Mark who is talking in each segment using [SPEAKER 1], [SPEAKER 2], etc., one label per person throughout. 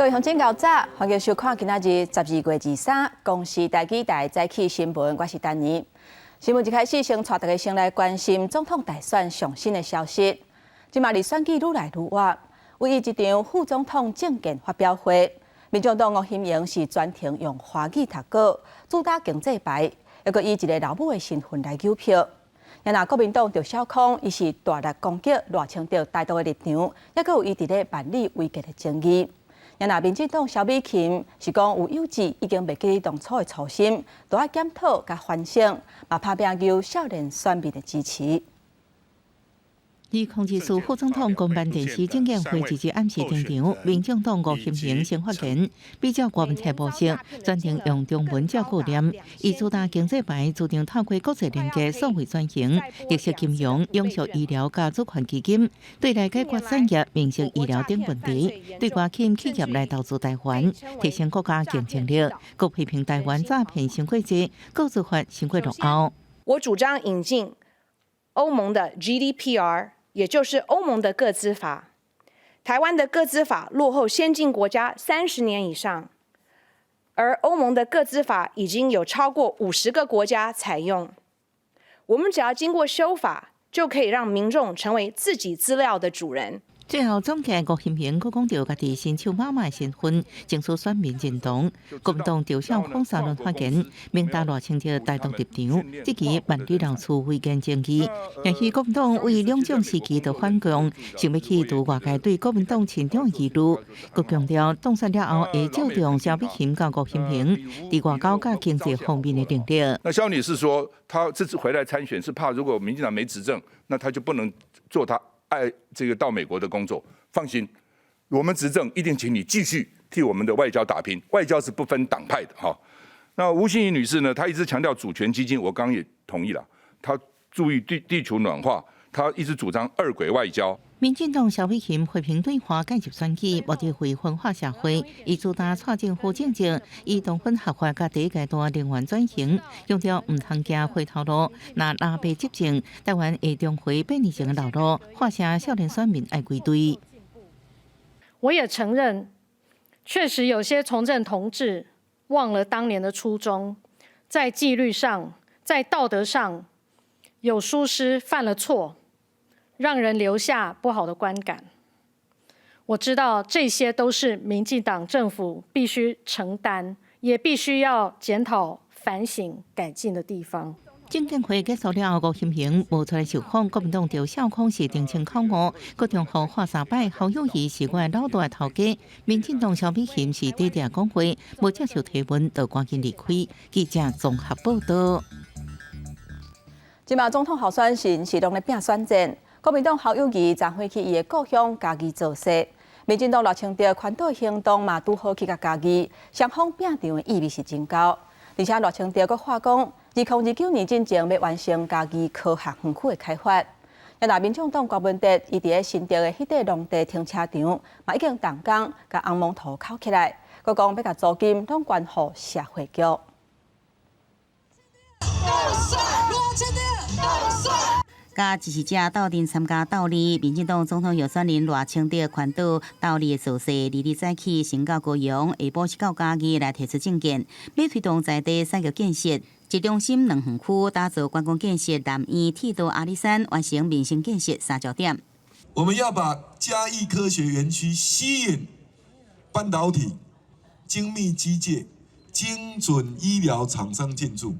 [SPEAKER 1] 各位乡亲高早，欢迎收看今仔日12月23公视台记台早起新闻，我是丹妮。新闻一开始，先带大家先来关心总统大选上新的消息。今嘛离选举愈来愈晚，为伊一场副总统政见发表会，民众党吴欣盈是专程用华语读稿，主打经济牌，又搁以一个老母的身份来求票。然后国民党就小康，伊是大力攻击赖清德台独的立场，也搁有伊伫咧万里危急的争议。然后民进党萧美琴是讲有幼稚已经袂记当初的初心，都要检讨甲反省，嘛拍拼求少年选民的支持。
[SPEAKER 2] 以控制署副总统公办电视政见会直接暗示登场，民众党吴欣盈先发言，比较国民体模式，专程用中文照顾念，以主打经济牌，注定透过国际连接数位转型、绿色金融、永续医疗加主权基金，对来解决产业、民生医疗等问题，对外企业来投资台湾，提升国家竞争力。各批评台湾诈骗新规则，各自法新规落后。
[SPEAKER 3] 我主张引进欧盟的 GDPR。也就是欧盟的个资法，台湾的个资法落后先进国家30年以上，而欧盟的个资法已经有超过50个国家采用。我们只要经过修法，就可以让民众成为自己资料的主人。
[SPEAKER 2] 最后总结吴欣盈，佮讲到家己新手妈妈的身份，争取选民认同。国民党赵少康3轮发言，明达赖清德台独立场，这期万里人处违建争议。也是国民党为两种时期的反共，想要去除外界对国民党亲中的疑虑。佮强调，当选了后会注重萧美琴甲吴欣盈伫外交甲经济方面的能力。
[SPEAKER 4] 那萧女士说，她这次回来参选是怕如果民进党没执政，那她就不能做她这个到美国的工作。放心，我们执政一定请你继续替我们的外交打拼，外交是不分党派的哈。那吴欣盈女士呢，她一直强调主权基金，我刚刚也同意了，她注意地球暖化，她一直主张二轨外交。
[SPEAKER 2] 民进党萧美琴批评对华间接选举，目的为分化社会，以主打蔡政府政绩，以同分合法甲第一阶段能源转型，强调唔通行回头路。那拉白执政，台湾会重回变以前的老路，画下少年选民爱归队。
[SPEAKER 5] 我也承认，确实有些从政同志忘了当年的初衷，在纪律上、在道德上有疏失，犯了错。让人留下不好的观感。我知道这些都是民进党政府必须承担，也必须要检讨、反省、改进的地方。
[SPEAKER 2] 政见会结束了后，吴欣盈无出来受访，国民党赵少康是定情口误，各中号画3摆，侯友宜是我老大的头家，民进党萧美琴是低调讲话，无接受提问就赶紧离开。记者综合报道。
[SPEAKER 1] 今麦总统候选人是拢咧拼选战。国民党侯友宜昨回去伊的故乡嘉义造势，民进党赖清德宽岛行动嘛拄好去甲嘉义，双方拼场的意味是真高。而且赖清德阁话讲，2029年之前要完成嘉义科学园区的开发。也那民众党郭文哲伊伫咧新竹的迄块农地停车场嘛已经动工，甲红蒙图扣起来，阁讲要甲租金拢关乎社会局。
[SPEAKER 6] 甲支持者斗阵参加斗理，民进党总统候选人赖清德宽岛斗理的造势，2日早起先到高雄，下晡是到嘉义来提出政见，要推动在地产业建设，集中心2园区，打造观光建设、南医、铁道、阿里山，完成民生建设3焦点。
[SPEAKER 7] 我们要把嘉义科学园区吸引半导体、精密机械、精准医疗厂商进驻，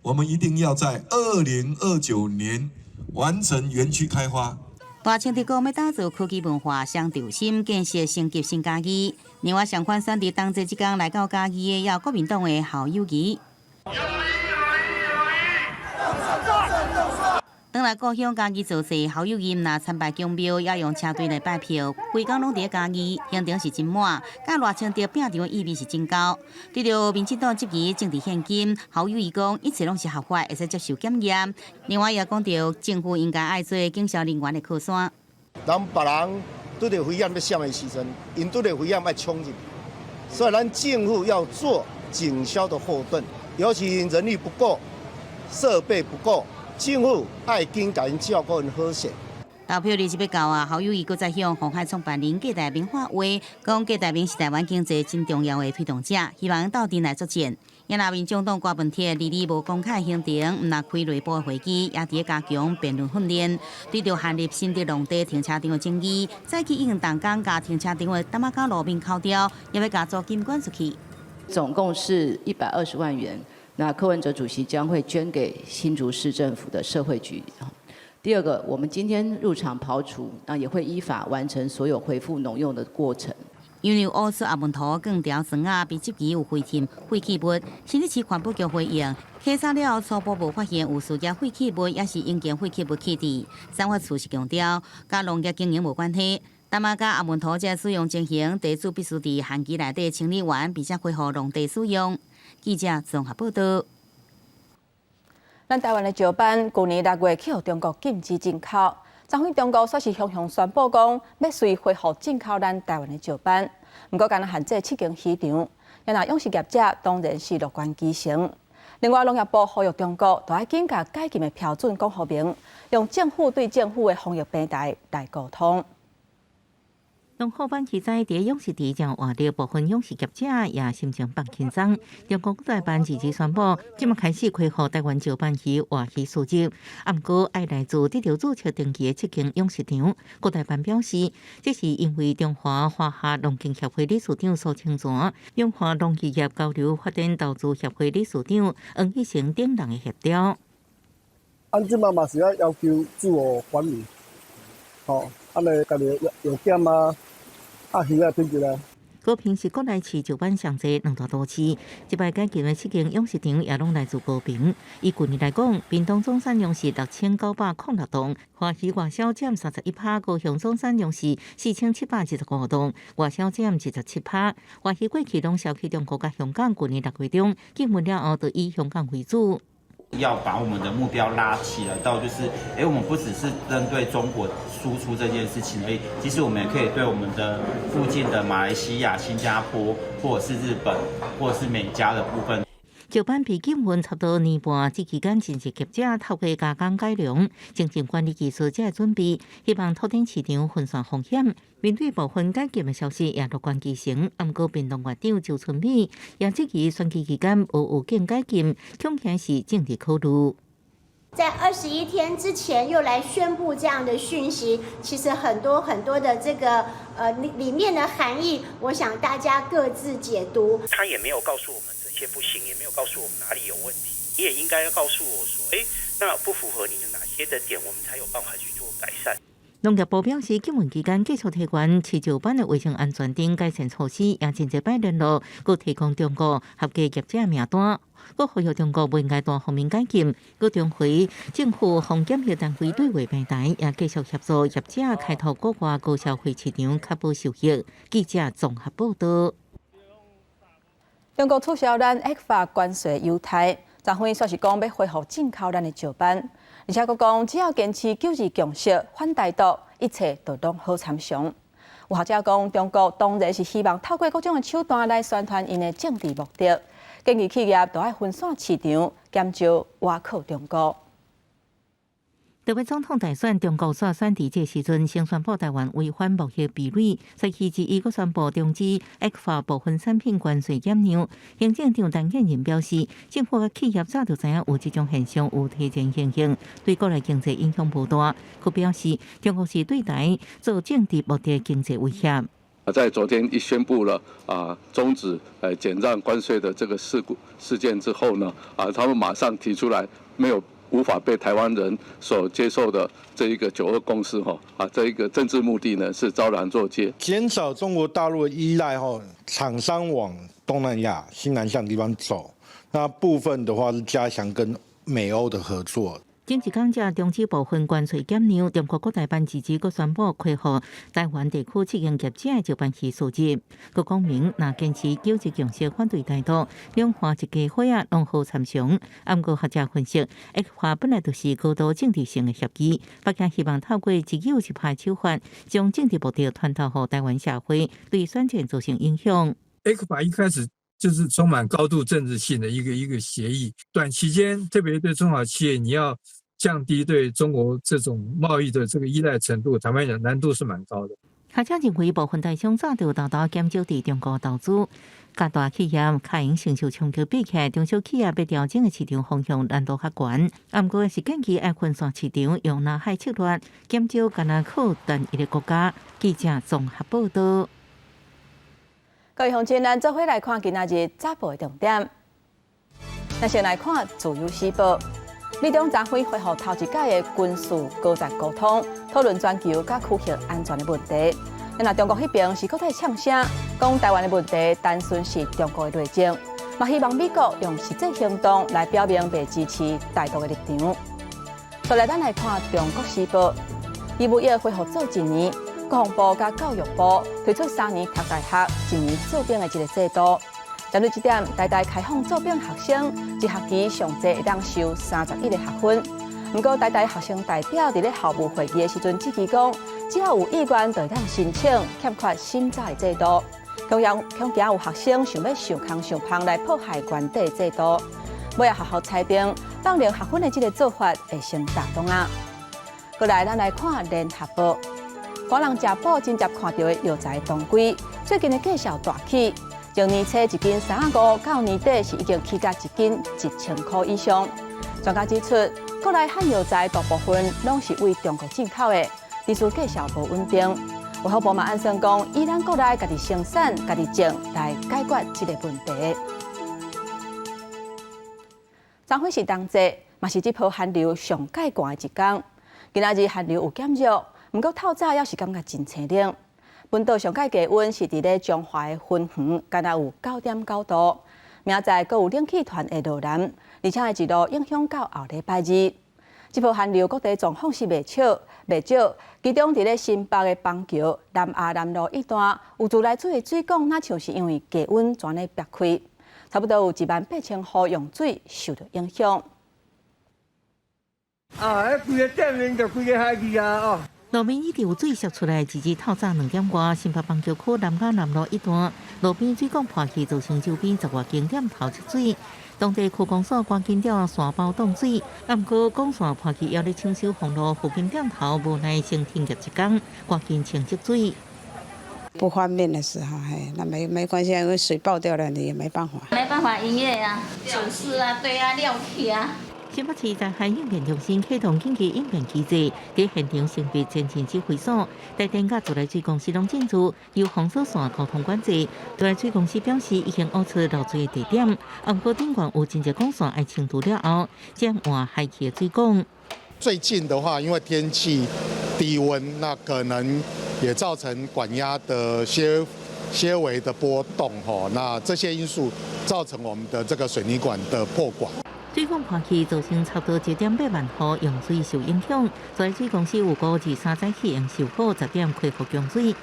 [SPEAKER 7] 我们一定要在2029年。完成园区开发。
[SPEAKER 6] 赖清德讲要打造科技文化双中心，建设升级新嘉义。另外，上款选择同齐即天来到嘉义的，也有国民党的侯友宜。当来故乡嘉义造势，侯友宜若参拜公庙，也用车队来拜票，规工拢伫嘉义，行程是真满。甲赖清德拼场的意味是真高。对着民进党质疑政治现金，侯友宜讲一切拢是合法，会使接受检验。另外也讲到政府应该爱做警消人员的靠山。
[SPEAKER 8] 咱别人拄着危险要闪的时阵，因拄着危险要冲入，所以咱政府要做警消的后盾，尤其人力不够、设备不够。政府爱紧甲因照顾因好势。
[SPEAKER 6] 投票日即要到啊，侯友宜搁再向鸿海创办人郭台铭发话，讲郭台铭是台湾经济真重要的推动者，希望斗阵来作战。也那民众党郭文铁离离无公开行程，毋若开内部会议，也伫加强辩论训练。对着限立新竹农地停车场的争议，早起已经动工甲停车场的淡仔甲路面扣掉，也要甲租金管出去。
[SPEAKER 9] 总共是120万元。那柯文哲主席将会捐给新竹市政府的社会局。第二个，我们今天入场刨除，那也会依法完成所有恢复农用的过程。
[SPEAKER 6] 因为乌苏阿文图更条绳啊，被集期有废弃物，新竹市环保局回应，勘查了后初步无发现有需要废弃物，也是应见废弃物起地。产发处是强调，甲农业经营无关系。淡仔甲阿文图这使用情形，地主必须伫限期内底清理完，并且恢复农地使用。记者综合报道。
[SPEAKER 1] 咱台湾的石斑，去年6月去互中国禁止进口。昨天中国说是向宣布讲，要随恢复进口咱台湾的石斑，不过敢若限制7间市场。也那养殖业者当然是乐观其成。另外，农业部呼吁中国，都要紧甲解禁的标准讲好明，用政府对政府的防疫平台来沟通。
[SPEAKER 2] 农后班期在伫养殖地将换掉部分养殖业者也心情放轻松。中国国台办日前宣布，即马开始恢复台湾石斑鱼活鱼输入，不过爱来自得到注册登记的7间养殖场。国台办表示，这是因为中华华夏农经协会理事长苏清泉、中华农渔业交流发展投资协会理事长黄义成等人的协调。
[SPEAKER 10] 即马嘛是要求自我管理，安尼家己药检啊。鱼啊，品质啊。
[SPEAKER 2] 高平是国内饲石斑上济2大都市，即摆解禁的7间养殖场也拢来自高平。以去年来讲，屏东总产量是6906吨，花鱼外销占31%，高雄总产量是4715吨，外销占17%。花鱼过去拢销去中国甲香港，去年6月中禁运了后，就以香港为主。
[SPEAKER 11] 要把我们的目标拉起来到，就是我们不只是针对中国输出这件事情而已，其实我们也可以对我们的附近的马来西亚、新加坡，或者是日本，或者是美加的部分。
[SPEAKER 2] 石斑被禁运差不多年半，这期间真济业者透过加工改良、精进管理技术，才会准备，希望拓展市场分散风险。面对部分解禁的消息，也乐观其成。不过，屏东县长周春美也这期选举期间无有见解禁，恐怕是政治考虑。
[SPEAKER 12] 在21天之前又来宣布这样的讯息，其实很多的这个里面的含义，我想大家各自解读。
[SPEAKER 13] 他也没有告诉我们这些不行，也没有告诉我们哪里有问题。你也应该要告诉我说，那不符合你的哪些的点，我们才有办法去做改善。
[SPEAKER 2] 农业部表示，禁运期间继续提悬饲石斑的卫生安全等改善措施，也真侪摆联络，佮提供中国合格业者名单。佮呼吁中国不应该单方面解禁，佮重回政府防检疫单位对外平台，也继续协助业者开拓国外高消费市场，确保受益。记者综合报道。
[SPEAKER 1] 中国取消咱液化关税优待，昨天说是讲要恢复进口咱的石斑，而且佮讲只要坚持9二共识、反台独，一切都拢好参详。有学者讲，中国当然是希望透过各种的手段来宣传因的政治目的，建议企业都要分散市场，减少挖靠中国。
[SPEAKER 2] 台湾总统大选，中国所选伫这时阵先宣布台湾违反贸易壁垒，随其之伊阁宣布终止液化部分产品关税减量。行政长陈建仁表示，政府甲企业早就知影有这种现象有提前情形，对国内经济影响不大。佢表示，中国是对台做政治目的经济威胁。
[SPEAKER 14] 在昨天一宣布了终止减让关税的这个事件之后呢，他们马上提出来无法被台湾人所接受的这一个9·2共识这一个政治目的呢是昭然若揭，
[SPEAKER 15] 减少中国大陆的依赖厂商往东南亚、新南向地方走，那部分的话是加强跟美欧的合作。
[SPEAKER 2] 前一天才终止部分关税减量，中国国台办日前阁宣布恢复台湾地区7间业者的石斑鱼输入。佮讲明，若坚持9二共识反对态度，两岸一家伙拢好参详。不过学者分析，液化本来就是高度政治性的协议，北京希望透过191派手法，将政治目的传导给台湾社会，对选战造成影响。
[SPEAKER 16] 液化一开始就是充满高度政治性的一个协议，短期间特别对中小企业，你要降低对中国这种贸易的这个依赖程度，坦白讲难度是蛮高的。
[SPEAKER 2] 学者认为，部分大商早就偷偷减少伫中国投资，甲大企业开营承受冲击比起来，中小企业要调整的市场方向难度较悬。不过，是建议爱分散市场，用纳海策略，减少干那靠单一个国家。记者综合报道。
[SPEAKER 1] 各位乡亲，咱做伙来看今仔日早报的重点。咱先来看《自由时报》。美中展会恢复头一届的军事高层沟通，讨论全球甲区域安全的问题。那中国迄边是搁在呛声，讲台湾的问题单纯是中国的内政，嘛希望美国用实际行动来表明袂支持台独的立场。再来，咱来看《中国时报》，义务役恢复做1年，国防部甲教育部推出3年读大学、1年做兵的一个制度。针对这点，台大开放做兵学生一学期上侪会当收31个学分。不过，台大学生代表伫咧校务会议的时阵指出讲，只要有意愿就会当申请，欠缺审查的制度。同样有学生想要上空上芳来迫害原底的制度，尾也学校裁定放零学分的这个做法会成大动啊。过来，咱来看联合报，华人食饱真接看到的药材当归，最近的价销大起。从年初1斤35，到年底是已经起价1斤1000块以上。专家指出，国内汉药材大部分拢是为中国进口的，历史价销无稳定。卫生部嘛暗算讲，以咱国内家己生产、家己种来解决这个问题。昨昏是冬至，嘛是这波寒流上介寒的一天。今仔日寒流有减弱，不过透早也是感觉真清冷。本岛上界低温是伫咧彰化的分园，敢若有9.9度。明仔阁有冷气团会落南，而且会一路影响到后礼拜日。这波寒流各地状况是袂少，其中伫咧新北的邦桥、南亚南路一段有自来水的水管，那像是因为低温全咧裂开，差不多有18000户用水受到影响。
[SPEAKER 10] 规个店面就规个海去啊！哦。
[SPEAKER 2] 路面一直有水泄出来，直至透早2点外，新北邦桥区南亚南路一段路边水管破去，造成周边10外景点头出水。当地区公所赶紧调线包挡水，不过管线破去要咧清修封路附近点头，无奈先停业一天，赶紧清积水。
[SPEAKER 17] 不方便的时候，那没关系，因为水爆掉了，你也没办法。
[SPEAKER 18] 没办法营业啊，酒肆啊，对啊，料理啊。
[SPEAKER 2] 新北市在海应变中心启动紧急应变机制，在现场成立前线指挥所，台电甲自来水公司拢进驻，由封锁线沟通管制。自来水公司表示已经挖出漏水的地点，不过顶管有真侪管线要清除了后，将换海去的水管。
[SPEAKER 19] 最近的话，因为天气低温，那可能也造成管压的些微的波动那这些因素造成我们的这个水泥管的破管。
[SPEAKER 2] 水管破去，造成差不多1.8万户用水受影响。自来水公司有估计3载起用修好10点恢复供水。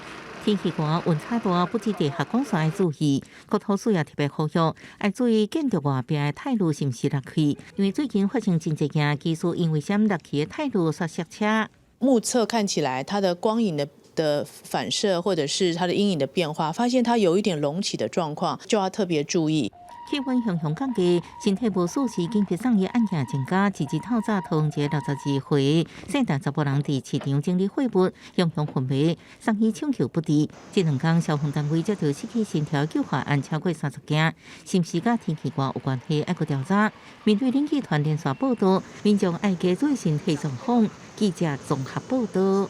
[SPEAKER 2] 天气寒、温差大，不止地下管线要注意，国土水也特别呼吁，要注意建筑外边的铁路是不是落去，因为最近发生真侪件技术因为闪落去的铁路煞塞车。
[SPEAKER 20] 目测看起来，它的光影的反射或者是它的阴影的变化，发现它有一点隆起的状况，就要特别注意。
[SPEAKER 2] 气温向降低，身体不舒适紧急送医案件增加，直至透早通知62岁姓陈查甫人伫市场整理废物，影响昏迷，送医抢救不治。这2天消防单位接到失去心跳救援案超过30件，是不是甲天气寒有关系？要搁调查。面对冷气团连续报道，民众爱加注意身体状况。记者综合报道。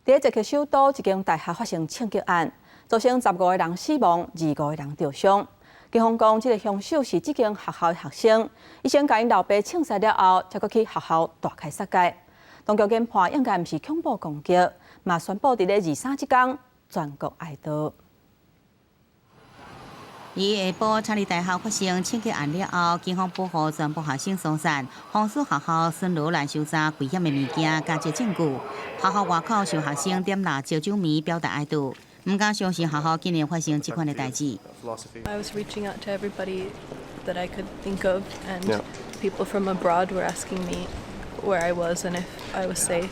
[SPEAKER 1] 在捷克首都，一间大学发生枪击案，造成15个人死亡，25个人受伤。警方讲，这个凶手是这间学校的学生，伊先甲因老爸枪杀了后，才搁去学校大开杀戒。当局研判应该毋是恐怖攻击，嘛宣布伫咧23这天全国哀悼。
[SPEAKER 6] 伊下晡查理大学发生枪击案了后，警方保护全部学生疏散，防止学校巡逻来收查危险的物件，加接证据。学校外口受学生点蜡、烧酒米表达哀悼。唔敢相信学校竟然发生这款的代志。
[SPEAKER 21] I was reaching out to everybody that I could think of, and people from abroad were asking me where I was and if I was safe.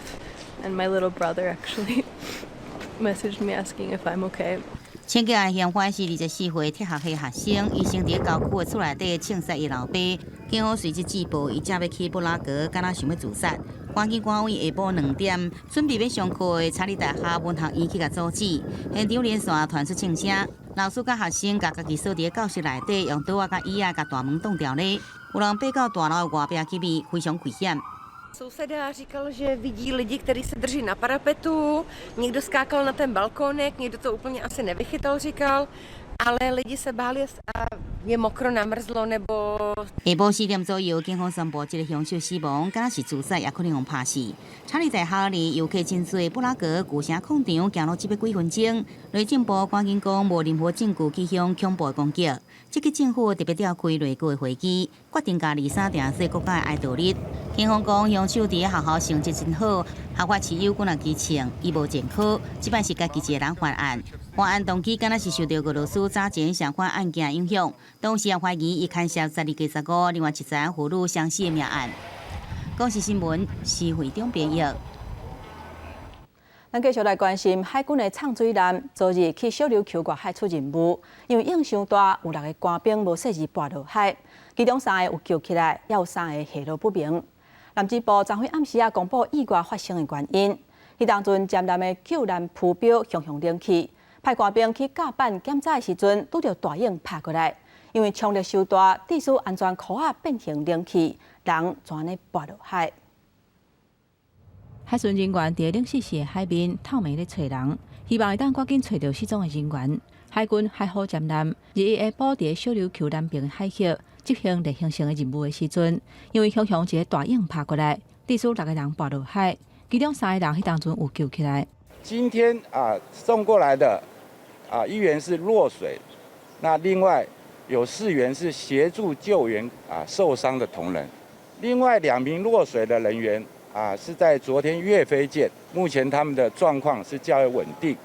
[SPEAKER 21] And my little brother actually messaged me asking if I'm okay.
[SPEAKER 6] 请假嫌犯是24岁铁学系学生，医生伫郊区的厝内底枪杀伊老爸。警方随即缉捕伊，正要去布拉格，敢若想要自杀。关键官位下晡2点，准备要上课的查理大学文学院去甲阻止，现场连线传出枪声，老师甲学生甲家己锁伫教室内底，用刀甲椅甲大门挡掉咧。有人爬到大楼的外壁去避，非常危险。
[SPEAKER 3] Souseda říkal, že vidí lidi, kteří se drží na parapetu, někdo skákal na ten balkónek, někdo to úplně asi nevychytal, říkal, ale lidi se báli a je mokro, namrzlo nebo...
[SPEAKER 6] 下晡4点左右，警方宣布这个凶手死亡，敢若是自杀，也可能用拍死。查理大学离游客真多，布拉格旧城广场行路只要几分钟。内政部赶紧讲无任何证据去向恐怖的攻击。这个政府特别召开内阁的会议，决定加23定说国家的哀悼日。警方讲凶手伫学校成绩真好，校外持有军人基情，伊无前科，即摆是家己一个人犯案。犯案动机敢若是受到俄罗斯早前相关案件影响，当时也怀疑伊牵涉12加15另外一桩妇女相死的命案。公视新闻是会长编译。
[SPEAKER 1] 咱继续来关心海军的畅水舰昨日去小琉球外海出任务，因为影伤大，有6个官兵无适时跋落海，其中3个有救起来，也有3个下落不明。南指部昨昏暗时公布意外发生的原因，迄当阵舰舰的救难浮标熊熊冷起，派官兵去甲板检查的时阵，拄着大影拍过来，因为冲力伤大，致使安全壳仔变形冷起，人全呢跋落海。 海巡人员伫冷死时的海面透明咧找人，希望会当赶紧找到失踪的人员。海军海虎舰舰日下晡伫小琉球南边海域执行例行性的任务的时阵，因为熊熊一个大影拍过来，致使6个人跋落海，其中3个人迄当阵有救起来。
[SPEAKER 22] 今天送过来的1员是落水，那另外有4员是协助救援受伤的同仁，另外2名落水的人员。 是在昨天跃飞舰，目前他们的状况是较为稳定。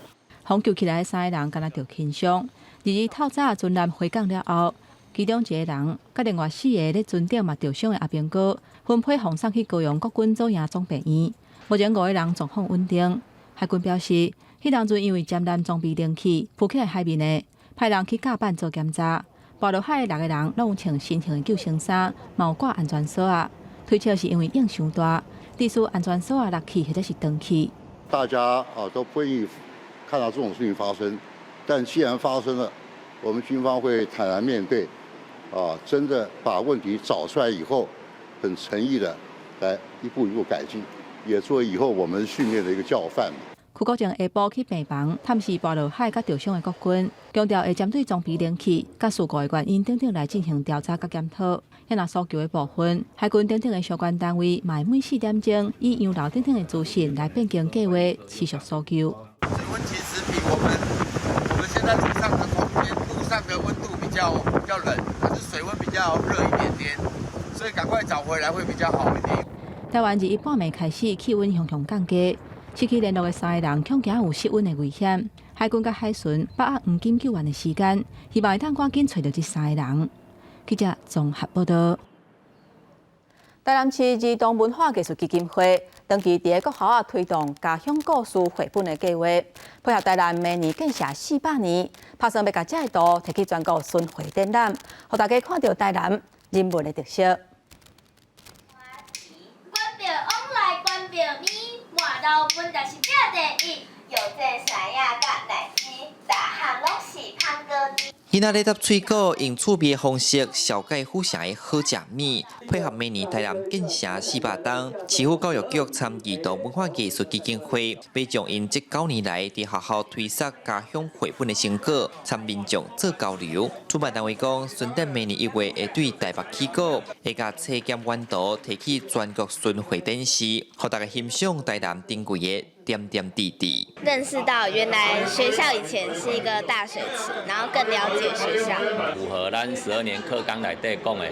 [SPEAKER 1] 获救起来3个人敢若着轻伤。日透早船舰回港了后，其中1个人，甲另外4个咧船顶嘛着伤的阿兵哥，分配送上去高雄国军左营总病院。目前5个人状况稳定。海军表示，迄当阵因为舰舰装备冷气浮起来海面的，派人去甲板做检查。跋落海的6个人拢有穿新型的救生衫，嘛有挂安全锁啊。推测是因为影伤大。 致使安全锁落去或者是断去。
[SPEAKER 23] 大家都不愿意看到这种事情发生，但既然发生了，我们军方会坦然面对，真的把问题找出来以后，很诚意的来一步一步改进，也作为以后我们训练的一个教范。
[SPEAKER 1] 副国长下晡去病房探视跋落海甲受伤的国军，强调会针对装备冷气、甲事故的原因等等来进行调查甲检讨。也若搜救的部分，海军等等的相关单位，嘛每4点钟以洋流等等的资讯来变更计划，持续搜救。
[SPEAKER 24] 水温其实比我们现在路上的空间，路上的温度比较冷，可是水温比较热一点点，所以赶快找回来会比较好一点。
[SPEAKER 1] 台湾日半暝开始气温熊熊降低。 失去联络的3个人，恐惊有失温的危险。海军甲海巡把握黄金救援的时间，希望会当赶紧找到这3个人。记者综合报道。台南市儿童文化艺术基金会长期伫国校推动家乡故事绘本的计划，配合台南明年建设400年，打算要把这个图摕去全国巡回展览，让大家看到台南人文的特色。
[SPEAKER 25] 关表往来关表你。 换到本就是这第一，有这山呀甲来吃，大项拢是香锅底。
[SPEAKER 26] 囡仔咧搭水果，用趣味的方式小解富城的好食面，配合明年台南建设400档，市府教育局参与到文化艺术基金会，要将因这9年来伫学校推广家乡绘本的成果，参民众做交流。主办单位讲，顺等明年1月会对台北起稿，会甲册检原图提起全国巡回展示，让大家欣赏台南珍贵的点点滴滴。
[SPEAKER 25] 认识到原来学校以前是一个大水池，然后更了解学校。
[SPEAKER 27] 符合咱12年课纲内底讲的，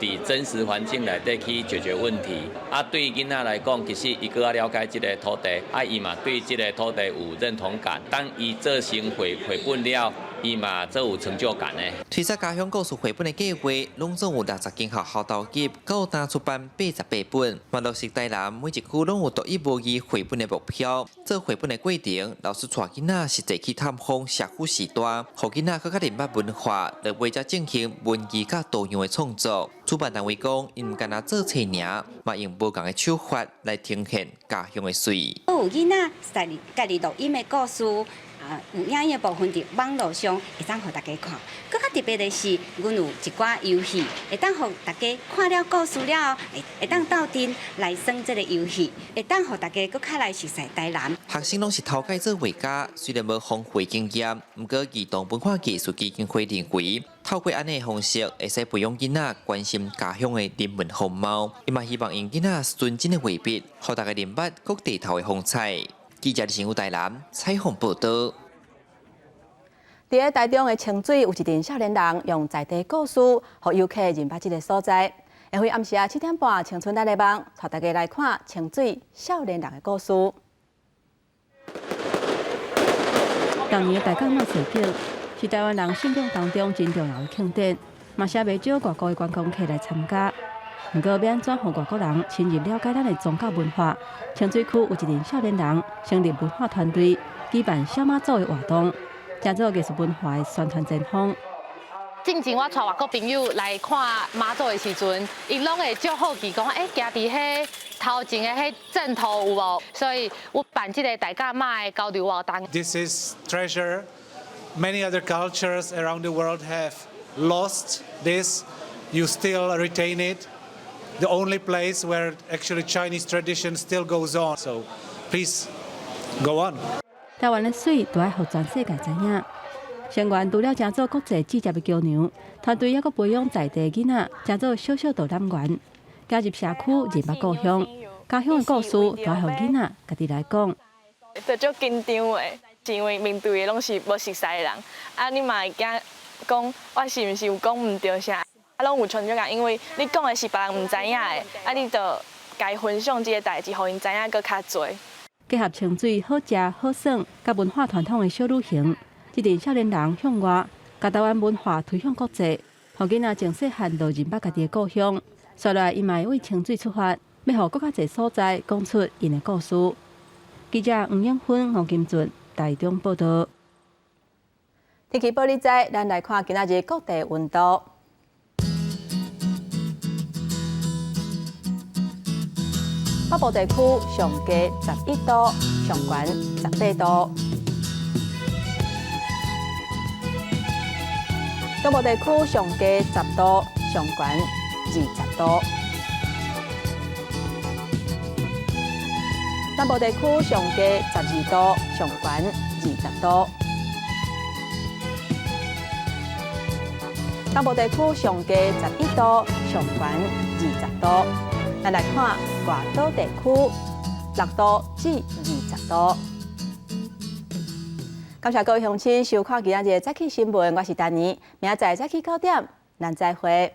[SPEAKER 27] 伫真实环境内底去解决问题。对囡仔来讲，其实伊更加了解这个土地，伊嘛对这个土地有认同感。当伊做成绘本了，伊嘛最有成就感的。
[SPEAKER 26] 推出家乡故事绘本的计划，拢总有60间学校投入，到单出版88本。嘛，落实台南每一区拢有独一无二绘本的目标。做绘本的过程，老师带囡仔实际去探访社区时代，互囡仔更加认捌文化，落尾才进行文艺甲多样的创作。主办单位讲，因唔干那做册尔，嘛用无共的手法来呈现家乡的水。
[SPEAKER 4] 有囡仔家己录音的故事。有影的部分伫网络上会当互大家看，更较特别的是，阮有一寡游戏，会当互大家看了故事了，会当斗阵来耍这个游戏，会当互大家更较来熟悉台南。
[SPEAKER 26] 学生拢是头家做画家，虽然无丰富经验，不过儿童文化艺术基金会认为，透过安尼的方式，会使培养囡仔关心家乡的人文风貌，伊嘛希望用囡仔纯真的画笔，互大家认捌各地头的风采。记者陈有台南采访报道。
[SPEAKER 1] 伫台中的清水有一群少年人用在地故事，互游客认捌这个所在。下回暗时7点半，青春台内网带大家来看清水少年人的故事。当年的大港闹事件是台湾人信仰当中真重要的庆典，嘛写袂少外国的观光客来参加。不过，要安怎互外国人深入了解咱的宗教文化？清水区有一群少年人成立文化团队，举办小妈祖的活动，加做艺术文化的宣传前锋。
[SPEAKER 5] 进前我带外国朋友来看妈祖的时阵，伊拢会足好奇讲，行伫迄头前的迄阵头有无？所以我办这个大甲妈的交流活动。
[SPEAKER 7] This is treasure. Many other cultures around the world have lost this. You still retain it. The only place where actually Chinese tradition still goes on. So, please go on.
[SPEAKER 1] 台湾的水都要互全世界知影。成员除了成做国际职业的桥梁，团队还阁培养在地囡仔，成做小小导览员，加入社区认捌故乡。家乡的故事都要互囡仔家己来讲。
[SPEAKER 8] 就足紧张的，是因为面对的拢是无熟悉的人，你嘛会惊讲我是毋是有讲毋对啥。拢有成就感，因为你讲的是别人唔知影的，你就该分享这个代志，互因知影搁较多。
[SPEAKER 1] 结合清水好食好耍，甲文化传统的小旅行，这群少年人向外，甲台湾文化推向国际，互囡仔从细汉就认捌家己的故乡。接来，伊嘛会为清水出发，要互更较侪所在讲出因的故事。记者吴永芬、黄金俊台中报道。天气报你知，咱来看今仔日各地温度。北部地区上低11度，上悬18度；东部地区上低10度，上悬20度；南部地区上低12度，上悬20度；东部地区上低11度，上悬20度。咱来看外岛地区6度至20度。感谢各位乡亲收看今仔日早起新闻，我是丹妮，明仔载早起9点，咱再会。